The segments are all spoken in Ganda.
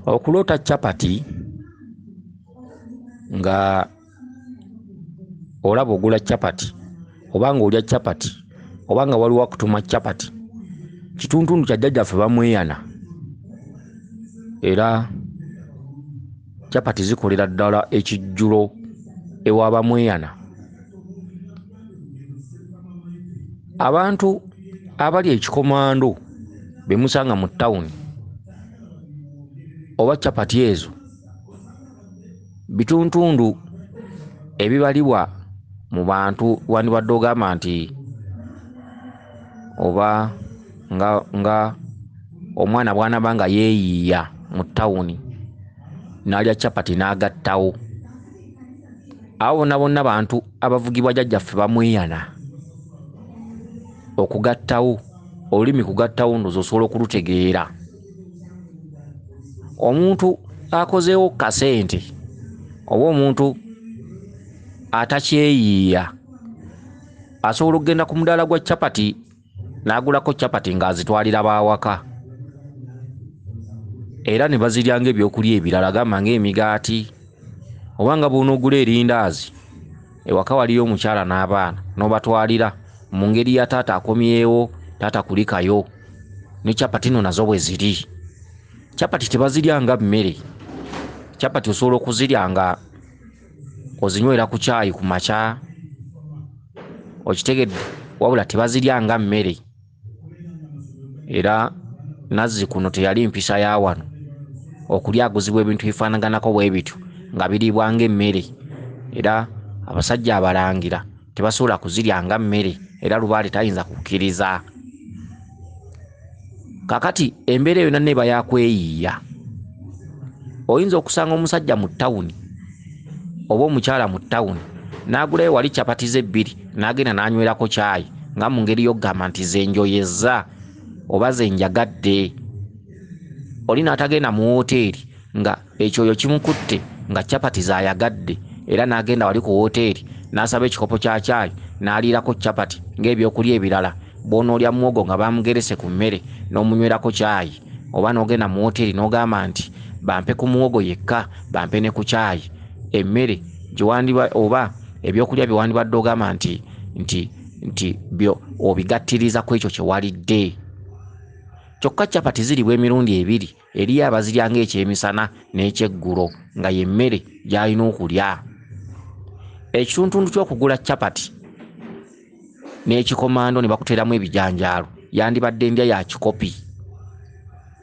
Okulota chapati nga olaba ogula chapati obanga olya chapati obanga waliwo akutuma chapati kituntundu kya jjajjaffe bamweyana era chapati zikolera ddala ekijjulo ewa bamweyana. Abantu abali ekikomando bemusanga mu ttawuni oba chapati ezo bituntundu ebibalibwa mu bantu wandibadde ogamba nti oba nga omwana bw'anaba nga yeeyiiya mu ttawuni n'alya chapati n'agattawo. Abo bonna bonna bantu abavugibwa jjajjaffe bamweyana okugattawo olulimi kugattawo ndozo osobola okulutegeera. Omuntu akozeewo kasente oba omuntu atakyeyiiya asobola okugenda ku mudaala gwa chapati n'agulako chapati ng'azitwalira baawaka era ne bazirya ng'ebyokulya ebirala gamba ng'emigaati oba nga bw'onoogula erindaazi ewaka waliyo omukyala n'abaana n'obatwalira mu ngeri ya taata akomyewo taata kulikayo ne chapati no nazo bwe ziri. Chapati tebazirya nga mmere. Chapati osobola okuzirya nga ozinywera ku caayi ku makya okitegedde wabula tebazirya nga mmere. Era Nazzi kuno teyali mpisa ya wano okulyaguzibwa ebintu bifaanaganako bwe bityo nga biriibwa ng'emmere era abasajja abalangira tebasobola kuzirya nga mmere era Lubaale tayinza kukkiriza. Kakati embeera eyo nanne eba yakweyiiya. Oyinza okusanga omusajja mu ttawuni oba omukyala mu ttawuni n'agulayo wali chapati ze bbiri n'agenda n'anywerako caayi nga mu ngeri y'okugamba nti ze njoyezza oba ze njagadde. Oli n'atagenda mu woteeri nga ekyoyo kimukutte nga chapati z'ayagadde era n'agenda wali ku woteeri n'asaba ekikopo kya caayi n'aliirako chapati ng'ebyokulya ebirala bw'onoolya muwogo nga bamugerese ku mmere n'omunywerako caayi, oba n'ogenda mu woteeri n'ogamba nti bampe ku muwogo yekka bampe ne ku caayi. Emmere gyewandiba oba ebyokulya byewandibadde ogamba nti byo obigattiriza ku ekyo kye walidde. Kyokka chapati ziribwa emirundi ebiri, eriyo abazirya ng'ekyemisana n'ekyeggulo nga ye mmere gy'alina okulya. Ekituntundu ky'okugula chapati n'ekikomando ne bakuteeramu ebijanjaalo yandibadde ndya ya kikopi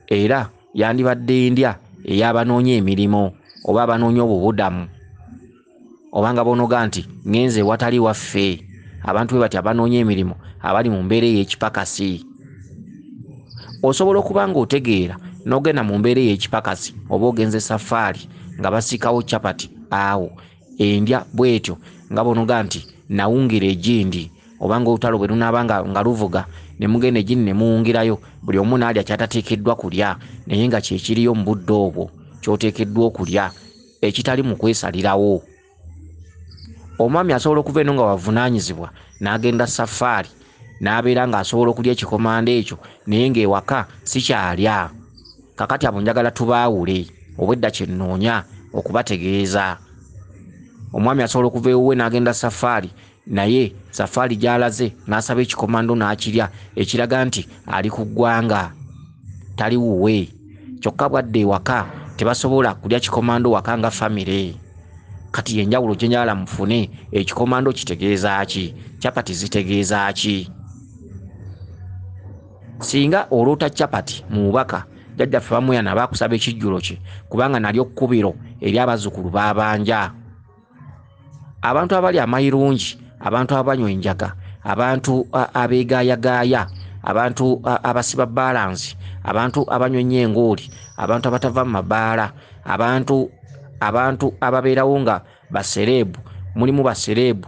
era yandibadde ndya ey'abanoonya emirimu oba abanoonya obubudamu oba nga boonoga nti ngenze ewatali waffe abantu bwe bati abanoonya emirimu abali mu mbeera ey'ekipakasi. Osobola okuba ng'otegeera n'ogenda mu mbeera ey'ekipakasi oba ogenze safaari nga basikawo chapati awo endya bwetyo nga boonoga nti nawungira egindi oba ng'olutalo bwe lunaaba nga luvuga ne mugenda egindi ne muwungirayo buli omu n'alya kyatateekeddwa kulya naye nga kyekiriyo mu budde obwo ky'oteekeddwa okulya ekitali mu kwesalirawo. Omwami asobola okuva eno nga wavunaanyizibwa n'agenda safaari n'abeera ng'asobola okulya ekikomando ekyo naye ng'ewaka sikyalya. Kakati abo njagala tubaawule obwedda kye nnoonya okubategeeza. Omwami asobola okuva ewuwe n'agenda safaari naye safaari gy'alaze n'asaba ekikomando n'akirya ekiraga nti ali ku ggwanga tali wuwe. Kyokka bwadde ewaka tebasobola kulya kikomando waka nga famire. Kati yenjawulo gye njagala mufune, ekikomando kitegeeza ki? Chapati zitegeeza ki? Singa oloota chapati mu bubaka jjajjaffe bamweyana baakusaba ekijjulo kye kubanga nalyo kkubiro eri abazzukulu baabanja. Abantu abali amayirungi, abantu abanywa enjaga, abantu abeegaayagaaya, abantu abasiba balansi, abantu abanywa ennyo engooli, abantu abatava mu mabaala, abantu ababeerawo nga basereebu, mulimu basereebu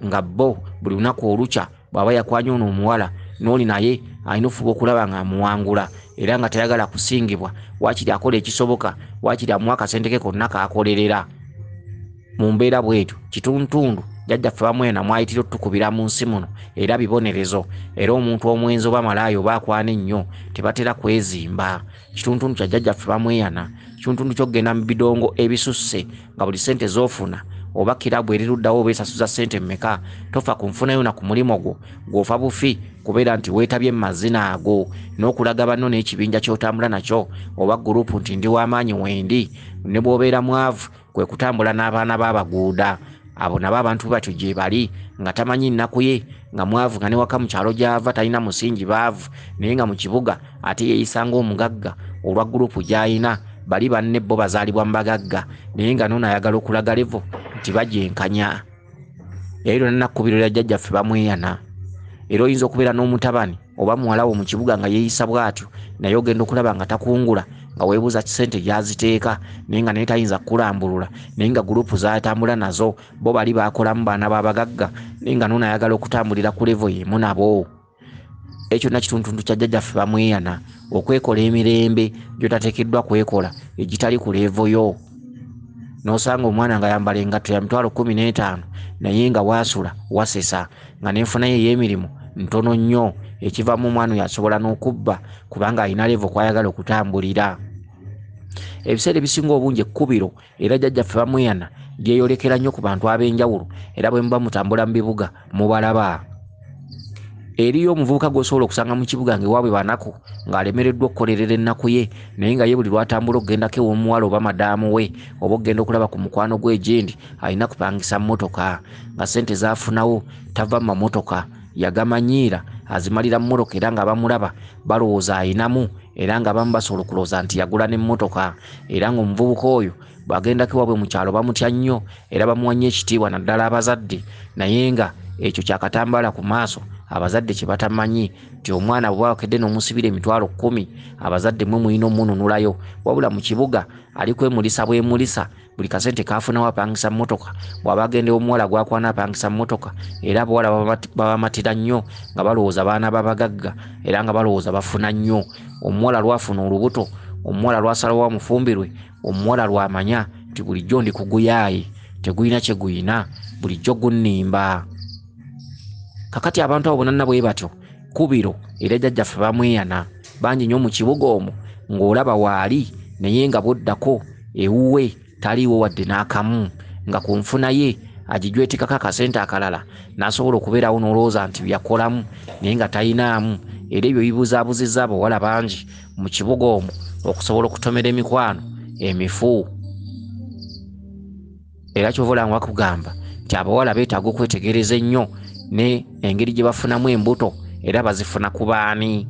nga bo buli lunaku olukya bw'aba yakwanya ono omuwala n'oli naye alina ofuba okulaba ng'amuwangula era nga tayagala kusingibwa, waakiri akola ekisoboka, waakiri amuwa akasente ke konna k'akolerera. Mu mbeera bw'etyo kituntundu jjajjaffe bamweyana mwayitira otukubira mu nsi muno era bibonerezo era omuntu omwenzi oba malaayo baakwana ennyo tebatera kwezimba kituntundu kya jjajjaffe bamweyana kituntundu ky'okgenda mu bidongo ebisusse nga buli ssente z'ofuna oba kirabu eriruddawo oba esasuza ssente mmeka tofa ku nfunayo na ku mulimo gwo gw'ofa bufi kubeera nti weetabye mu mazina ago n'okulaga banno n'ekibinja ky'otambula nakyo oba gurupu nti ndi w'amaanyi wendi ne bw'obeera mwavu kwe kutambula n'abaana b'abaguuda abo nabo abantu batyo gye bali nga tamanyi nnaku ye nga mwavu nga ne waka mu kyalo gy'ava talina musingi baavu naye nga mu kibuga ate yeeyisa ng'omugagga olwa gurupu gy'ayina bali banne bo bazaalibwa mu bagagga naye nga noono ayagala okulaga levo nti bajenkanya era lyonna nakkubiro lya jjajjaffe bamweyana era oyinza okubeera n'omutabani oba muwalawo mu kibuga nga yeeyisa bw'atyo naye ogenda okulaba nga takungula nga weebuuza kisente gy'aziteeka naye nga naye tayinza kukulambulula naye nga gurupu z'atambula nazo bo bali baakolamu baana b'abagagga naye nga noono ayagala okutambulira ku levo y'emu nabo ekyo na kituntundu kya jjajjaffe bamweyana okwekola emirembe gy'otateekeddwa kwekola egitali ku levo yo n'osanga omwana nga yambala engatto ya mitwalo 15 naye nga waasula wasesa nga n'enfuna ye ey'emirimu ntono nnyo ekivaamu omwana oyo asobola n'okubba kubanga alina levo kwayagala okutambulira ebiseera ebisinga obungi ekkubiro era jjajjaffe bamweyana lyeyolekera nnyo ku bantu ab'enjawulo era bwe muba mutambula mu bibuga mubalaba eriyo omuvubuka gw'osobola okusanga mu kibuga ng'ewaabwe banaku ng'alemereddwa okukolerera ennaku ye naye nga ye buli lwatambula okgendako ew'omuwala oba madaamu we oba okgenda okulaba ku mukwano gw'ejendi alina kupangisa mmotoka nga ssente zaafunawo tava mu mamotoka yagamanyiira azimalira mu mmotoka era nga bamulaba balowooza ayinamu era nga bamu basobola okulowooza nti yagula n'emmotoka era ng'omuvubuka oyo bw'agendako ewaabwe mu kyalo bamutya nnyo era bamuwa nnyo ekitiibwa naddala abazadde naye nga ekyo kyakatambaala ku maaso abazadde kye batamanyi nti omwana bwe bwakedde n'omusibira emitwalo 10 abazadde mwe mulina omununulayo wabula mu kibuga ali kwemulisa bwemulisa buli kasente kaafunawo apangisa mmotoka bw'aba agenda omuwala gwakwana apangisa mmotoka era abawala babamatira nnyo nga balowooza baana babagagga era nga balowooza bafuna nnyo omuwala lwafuna olubuto omuwala lwasalawo amufumbirwe omuwala lwamanya nti bulijjo ndi kuguyaaye teguyina kye guyina bulijjo gunnimba kakati abantu abo bonna bwe batyo kubiro era jjajjaffe bamweyana bangi nnyo mu kibuga omwo ng'olaba waali naye nga boddako ewuwe taliiwo wadde n'akamu nga ku nfuna ye agijwetikako akasente akalala n'asobola okubeerawo n'olowooza nti byakolamu naye nga talinaamu era ebyo bibuzaabuzizza abawala bangi mu kibuga omwo okusobola okutomera emikwano emifu era kyova olanga bakugamba nti abawala beetaaga okwetegereza ennyo ne engeri gye bafunamu embuto era bazifuna ku baani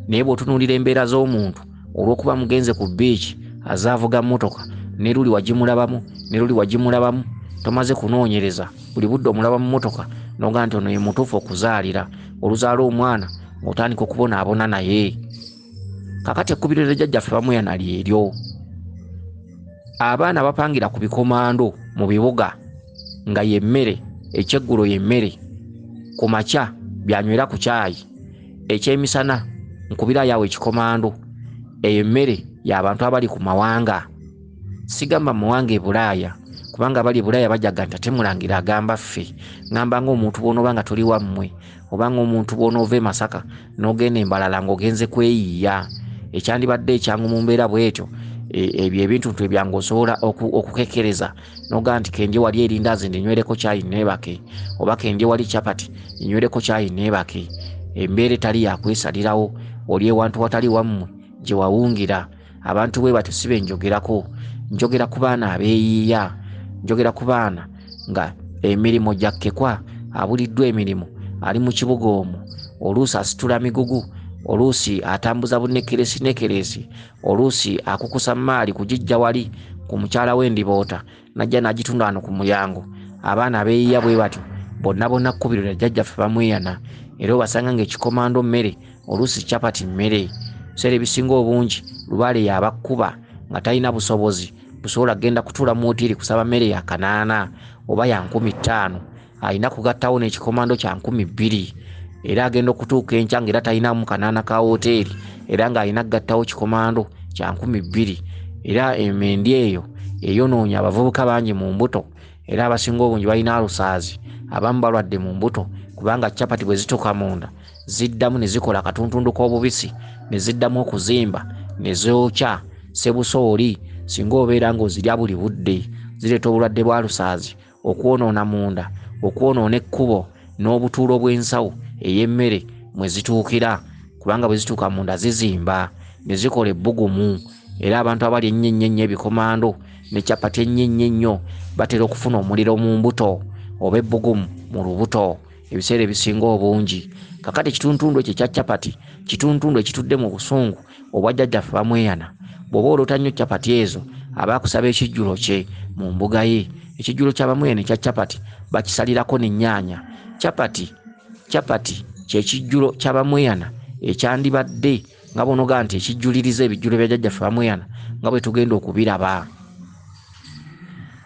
naye bw'otunuulira embeera z'omuntu olw'okuba mugenze ku biiki azaavuga mmotoka ne luli wagimulabamu ne luli wagimulabamu tomaze kunoonyereza buli budde omulaba mu mmotoka n'ogaa nti ono ye mutuufu okuzaalira oluzaala omwana ng'otandika okubonaabona naye kakati ekkubiro lya jjajjaffe bamweyana lyeryo abaana bapangira ku bikomando mu bibuga nga yemmere ekyeggulo yemmere ku makya byanywera ku kyayi ekyemisana nkubira yawe ekikomando eyo emmere y'abantu abali ku mawanga sigamba mawanga e Bulaaya kubanga bali e Bulaaya bajaga nti ate Mulangira agamba ffe ngamba ng'omuntu bw'onooba nga toli wammwe oba ng'omuntu bw'onoova e Masaka n'ogenda e Mbalala ng'ogenze kweyiiya ekyandibadde ekyangu mu mbeera bw'etyo ebyo ebintu ebyangu osobola okukekereza noga nti kenje wali erindazi ndinywereko kyayi neebake oba kenje wali chapati ndinywereko kyayi neebake embeere tali yakwesalirawo oli ewantu watali wammwe gye wawungira abantu bwe batyo sibe njogerako njogera ku baana abeeyiiya njogera ku baana nga emirimu gyakkekwa abuliddwa emirimu ali mu kibuga omwo oluusi asitula migugu oluusi atambuza bunnekeresi oluusi akukusa maali kugijja wali ku mukyala w'endiboota najja n'agitunda wano ku mulyango abaana abeeyiiya bwe batyo bonna kkubiro lya jjajjaffe bamweyana era obasanga ng'ekikomando mmere oluusi chapati mmere biseera ebisinga obungi lubaale yabakkuba nga talina busobozi busobola kgenda kutuula mu wootiiri kusaba mmere ya 8 oba ya 15 alina kugattawo n'ekikomando kya 20 era agenda okutuuka enkya ng'era talinamu 8 ka wooteeri era ng'alina kugattawo kikomando kya 20 era emendi eyo eyonoonya abavubuka bangi mu mbuto era abasinga obungi balina alusaazi, abamu balwadde mu mbuto kubanga capati bwe zituuka munda ziddamu ne zikola akatuntundu k'obubisi ne ziddamu okuzimba ne zookya sebusooli singa obeera ng'ozirya buli budde zireeta obulwadde bwa lusaazi, okwonoona munda, okwonoona ekkubo n'obutuulo bw'ensawo ey'emmere mwe zituukira kubanga bwe zituuka munda zizimba ne zikola ebbugumu. Era abantu abali ennyo ebikomando ne capati ennyo batera okufuna omuliro mu mbuto oba ebbugumu mu lubuto ebiseera ebisinga obungi. Kakati ekituntundu ekyo ekya capati kituntundu ekitudde mu busungu obwa jjajjaffe bamweyana. Bw'oba oloota nnyo capati ezo aba akusaba ekijjulo kye mu mbuga ye. Ekijjulo kya bamweyana ekya capati bakisalirako n'ennyaanya. Capati kye kijjulo kya bamweyana ekyandibadde nga bonoga nti ekijjuliriza ebijjulo bya jjajjaffe bamweyana nga bwe tugenda okubiraba.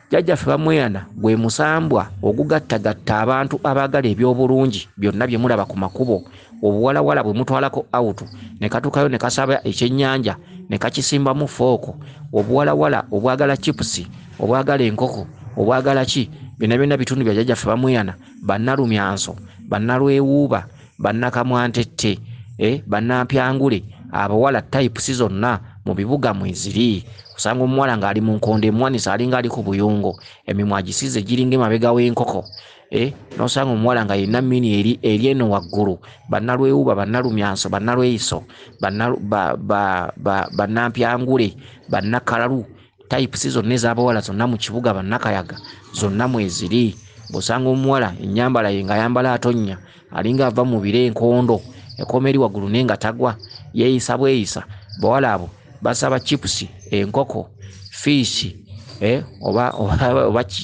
Jjajjaffe bamweyana gwe musambwa ogugattagatta abantu abaagala ebyobulungi byonna bye mulaba ku makubo. Obuwalawala bwe mutwalako awutu ne katuukayo ne kasaba ekyennyanja ne kakisimbamu fooko. Obuwalawala obwagala chipusi, obwagala enkoko, obwagala ki, byonna bitundu bya jjajjaffe bamweyana. Bannalumyanso, bannalwewuuba, bannakamwantette, bannampyangule, abawala types zonna mu bibuga mweziri. Kusanga omuwala ng'ali mu nkondo emwanisa alinga ali ku buyungo, emimwa agisize giringa emabega w'enkoko. N'osanga omuwala nga yenna mini eri eno waggulu. Bannalwewuuba, bannalumyanso, bannalweyiso, bannampyangule, bannakalalu, types zonna ez'abawala zonna mu kibuga, bannakayaga zonna mweziri. Bw'osanga omuwala ennyambala ye ng'ayambala atonnya alinga ava mu biro enkondo, ekoma eri waggulu naye nga tagwa, yeeyisa bweyisa. Bawala abo basaba chipusi, enkoko, fiishi,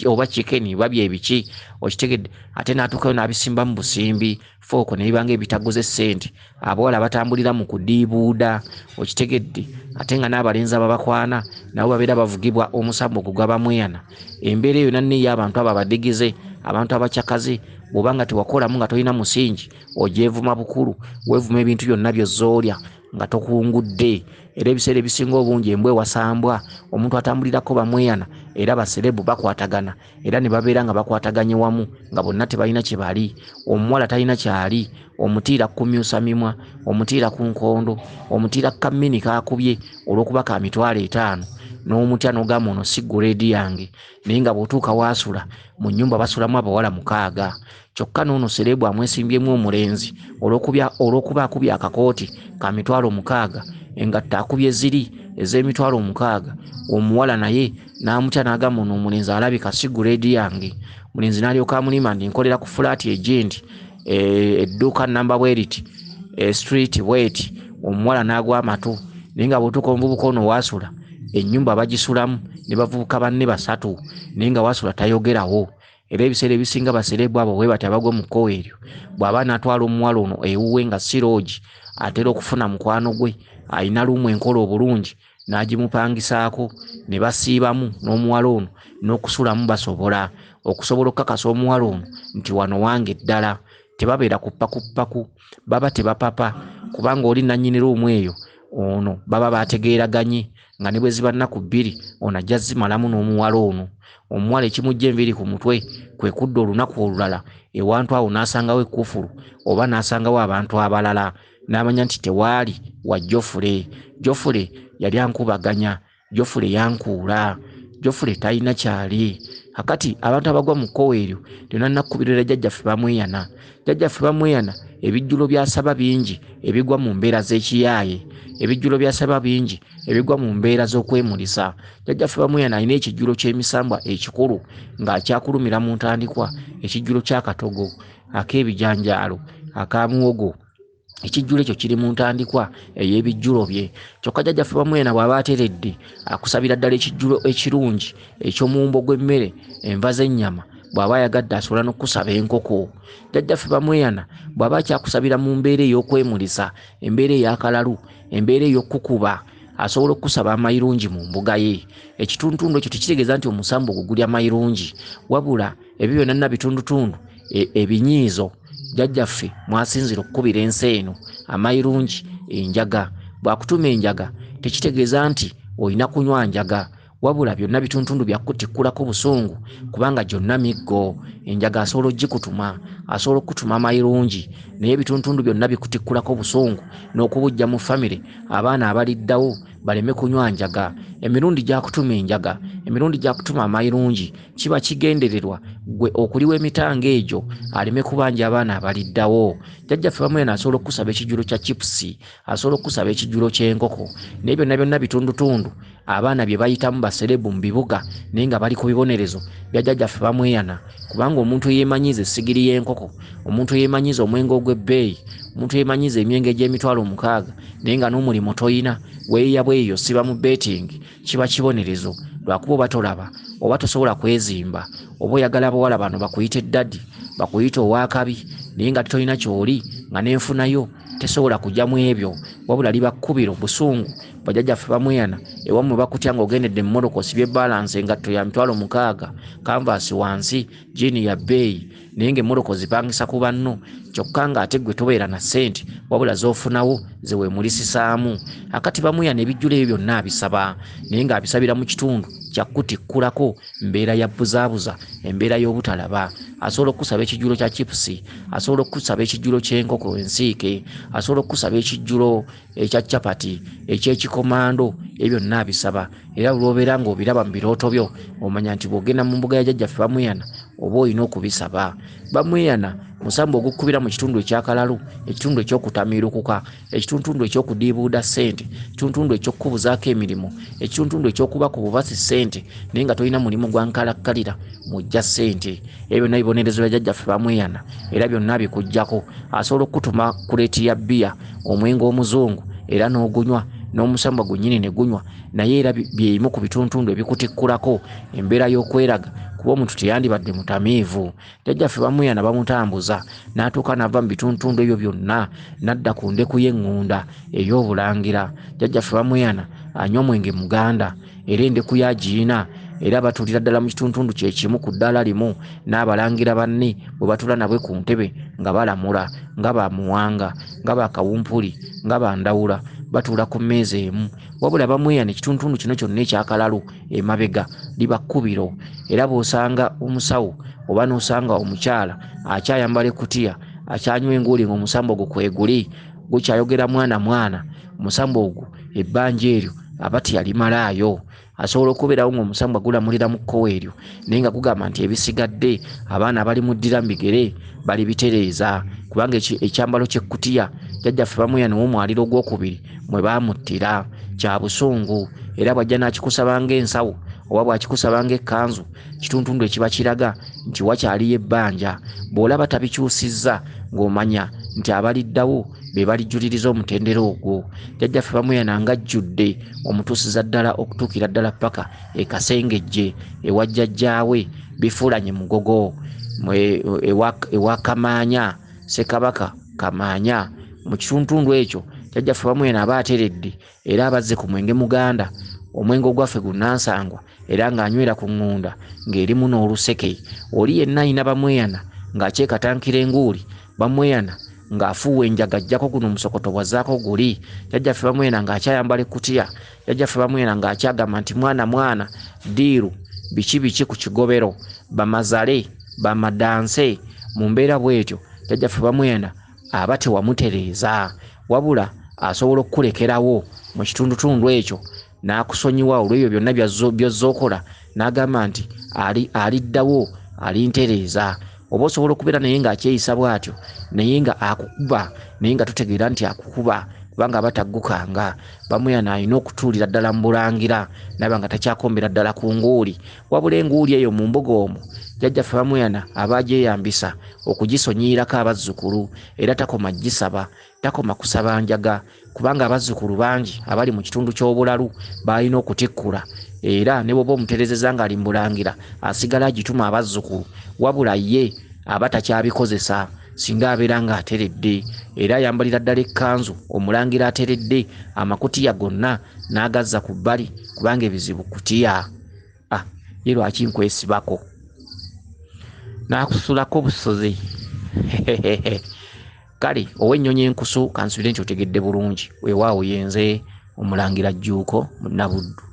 oba chicken babye ebiki okitegedde. Ate n'atuukayo n'abisimba mu busimbi, fooko ne bibanga ebitaguze ssente. Abawala batambulira mu kudiibuuda okitegedde. Ate nga n'abalenzi ababakwana nabo babeera bavugibwa omusambo gwa bamweyana. Embeera eyo nanne y'abantu abo abadigeze, abantu abakyakaze. Bw'obanga tewakolamu nga tolina musingi ogyevuma bukulu, weevuma ebintu byonna by'ozzoolya nga tokungudde. Era ebiseera ebisinga obungi embwa ewasambwa omuntu atambulirako bamweyana era baserebu bakwatagana era ne babeera nga bakwataganye wamu nga bonna tebalina kye bali. Omuwala talina kyali, omutiira kumyusa mimwa, omutiira ku nkondo, omutiira kammini kakubye olw'okuba ka $50 n'omutya n'ogamba ono si grade yange. Naye nga bw'otuuka waasula mu nnyumba basulamu abawala 6 kyokka n'ono serebu amwesimbyemu omulenzi olw'okuba akubye akakooti ka $60, engatta akubye ziri ez'emitwalo 6. Omuwala naye n'amutya n'agamba ono omulenzi alabika si grade yange. Mulenzi n'alyoka amulima ndi nkolera ku fulaati egendi edduuka namba bweriti street bweti. Omuwala n'agwa amatu. Naye nga bw'otuuka omuvubuka ono waasula ennyumba bagisulamu ne bavubuka banne 3 naye nga waasula tayogerawo. Era ebiseera ebisinga baserebu abo bwe bati abagwa mu kkowe eryo bw'aba n'atwala omuwala ono ewuwe nga si loogi atera okufuna mukwano gwe ayina lumu enkola obulungi n'agimupangisaako ne basiibamu n'omuwala ono n'okusulamu basobola okukakasa omuwala ono nti wano wange ddala. Tebabeera kuppaku, baba tebapapa kubanga oli nannyini lumu eyo ono baba bategeeraganye nga ne bwe ziba nnaku 2 ono ajja zimalamu n'omuwala ono. Omuwala ekimujja enviiri ku mutwe kwe kudda olunaku olulala ewantu awo n'asangawo ekkufulu oba n'asangawo abantu abalala n'amanya nti tewaali wa Jofule yali ankubaganya, Jofule yankuula, Jofule talina kyali. Kakati abantu abagwa mu kkowe eryo lyonna nnakubirira jjajjaffe bamweyana. Jjajjaffe bamweyana ebijjulo byasaba bingi ebigwa mu mbeera z'ekiyaaye, ebijjulo byasaba bingi ebigwa mu mbeera z'okwemulisa. Jjajjaffe bamweyana alina ekijjulo ky'emisambwa ekikulu ng'akyakulumira mu ntandikwa, ekijjulo ky'akatogo, ak'ebijanjaalo, aka muwogo. Ekijjulo ekyo kiri mu ntandikwa ey'ebijjulo bye. Kyokka jjajjaffe bamweyana bw'aba ateredde akusabira ddala ekijjulo ekirungi eky'omuwumbo gw'emmere, enva z'ennyama. Bw'aba ayagadde asobola n'okusaba enkoko. Jjajjaffe bamweyana bw'aba akyakusabira mu mbeera ey'okwemulisa, embeera ey'akalalu, embeera ey'okukuba, asobola okusaba amayirungi mu mbuga ye. Ekituntundu ekyo tekitegeeza nti omusambo ogwo gulya mayirungi, wabula ebyo byonna bitundutundu ebinyiizo jjajjaffe mwasinzira okukubira ensi eno amayirungi, enjaga. Bw'akutuma enjaga tekitegeeza nti olina kunywa njaga, wabula byonna bituntundu byakkutikkulako busungu kubanga gyonna miggo. Enjaga asobola ogikutuma, asobola okutuma amayirungi, naye bituntundu byonna bikutikkulako busungu n'okubujja mu famire abaana abaliddawo baleme kunywa njaga. Emirundi gyakutuma enjaga, emirundi gyakutuma amayirungi kiba kigendererwa gwe okuliwa emitanga egyo aleme kubanja abaana abaliddawo. Jjajjaffe bamweyana asobola okusaba ekijjulo kya chipusi, asobola okusaba ekijjulo ky'enkoko, naye byonna bitundutundu abaana bye bayitamu baserebu mu bibuga naye nga bali ku bibonerezo bya jjajjaffe bamweyana. Kubanga omuntu yeemanyiza essigiri y'enkoko, omuntu yeemanyiza omwenge ogw'ebbeeyi, omuntu yeemanyiza emyenge egy'emitwalo 600 naye nga n'omulimu toyina, weeya bweyo siba mu betingi, kiba kibonerezo. Lwakuba oba tolaba oba tosobola kwezimba oba oyagala abawala bano bakuyite daddi, bakuyite owakabi, naye nga tolina kyoli nga n'enfunayo tesobola kujja mu ebyo, wabula liba kkubiro busungu. Bajjajjaffe bamweyana ewammwe bakutya ng'ogendedde mu motoka osibye balance engatto ya mitwalo 600, kanvaasi wansi, jiini ya bbeeyi, naye ng'emmotoka ozipangisa ku banno kyokka ng'ate ggwe tobeera na ssente wabula z'ofunawo ze weemulisisaamu. Akati bamweyana ebijjulo ebyo byonna abisaba naye ng'abisabira mu kitundu kyakkutikkulako mbeera ya buzaabuza, embeera y'obutalaba. Asobola okusaba ekijjulo kya chipusi, asobola okusaba ekijjulo ky'enkoko ensiike, asobola okusaba ekijjulo ekya chapati, eky'ekikomando, ebyo byonna abisaba. Era olwobeera ng'obiraba mu birooto byo omanya nti bw'ogenda mu mbuga ya jjajjaffe bamweyana oba olina okubisaba. Bamweyana musambu ogukkubira mu kitundu ekyakalalu, ekitundu eky'okutamiirukuka, ekitundu eky'okudiibuuda ssente, ekitundu eky'okkubuzaako emirimu, ekitundu eky'okuba ku bubasi ssente naye nga tolina mulimu gwa nkalakkalira mujja ssente. Ebyo byonna bibonerezo bya jjajjaffe bamweyana era byonna bikuggyako. Asobola okutuma kuleeti ya bbiya, omwenge omuzungu era n'ogunywa n'omusamba gwennyini ne gunywa, naye era byeyimu ku bituntundu ebikutikkulako embeera y'okweraga kuba omuntu teyandibadde mutamiivu. Jjajjaffe bamweyana bamutambuza n'atuuka n'ava mu bituntundu ebyo byonna n'adda ku ndeku y'eŋŋunda ey'Obulangira. Jjajjaffe bamweyana anywa mwenge muganda era endeku yagiina era batuulira ddala mu kituntundu kye kimu ku ddaala limu n'abalangira banne bwe batuula nabwe ku ntebe nga balamula, nga bamuwanga, nga bakawumpuli, nga bandawula, batuula ku mmeeza emu. Wabula bamweyana ekituntundu kino kyonna ekyakalalu emabega liba kkubiro. Era bw'osanga omusawo oba n'osanga omukyala akyayambala ekkutiya, akyanywa enguuli ng'omusambo ogwo kweguli gukyayogera mwana omusambo ogwo ebbanja eryo aba teyalimalaayo. Asobola okubeerawo ng'omusambwa gulamulira mu kkowe eryo naye nga gugamba nti ebisigadde abaana bali mu ddira mu bigere bali bitereeza, kubanga ekyambalo ky'ekkutiya jjajjaffe bamweyana w'omwaliro ogwokubiri mwe baamuttira kya busungu. Era bw'ajja n'akikusaba ng'ensawo oba bw'akikusaba ng'ekkanzu, kituntundu ekiba kiraga nti wakyaliyo ebbanja. Bw'olaba tabikyusizza ng'omanya nti abaliddawo be balijjuliriza omutendera ogwo. Jjajjaffe bamweyana ng'ajjudde omutuusiza ddala okutuukira ddala paka ekasengejje ewa jjajjaawe bifuulanye mugogo ewa Kamanya, Ssekabaka Kamanya. Mu kituntundu ekyo jjajjaffe bamweyana aba ateredde era abazze ku mwenge muganda, omwenge ogwaffe gunnansangwa era ng'anywera ku ŋŋunda ng'erimu n'oluseke. Oli yenna ayina bamweyana ng'akyekatankira enguuli bamweyana ng'afuuwa enjaga ajjako guno omusokoto bwazzaako guli. Jjajjaffe bamweyana ng'akyayambala ekkutiya, jjajjaffe bamweyana ng'akyagamba nti mwana diiru biki ku kigobero, bamazale bamadanse. Mu mbeera bw'etyo jjajjaffe bamweyana aba tewamutereeza wabula asobola okukulekerawo mu kitundutundu ekyo n'akusonyiwa olw'ebyo byonna by'ozzookola n'agamba nti aliddawo alintereeza. Oba osobola okubeera naye ng'akyeyisa bw'atyo naye nga akukuba naye nga tutegeera nti akukuba kubanga aba taggukanga. Bamweyana alina okutuulira ddala mu Bulangira naba nga takyakombera ddala ku nguuli, wabula enguuli eyo mu mbuga omwo jjajjaffe bamweyana aba agyeyambisa okugisonyiirako abazzukulu era takoma gisaba, takoma kusaba njaga kubanga abazzukulu bangi abali mu kitundu ky'obulalu balina okutikkula. Era ne bw'oba omuterezeza ng'ali mu Bulangira asigala agituma abazzukulu wabula ye aba takyabikozesa singa abeera ng'ateredde. Era ayambalira ddala ekkanzu Omulangira ateredde, amakutiya gonna n'agazza ku bbali kubanga ebizibu kutiya. Ye lwaki nkwesibako n'akusulako busozi kale ow'ennyonyi enkusu kansubire nti otegedde bulungi. Weewaawo yenze Omulangira Jjuuko Munabuddu.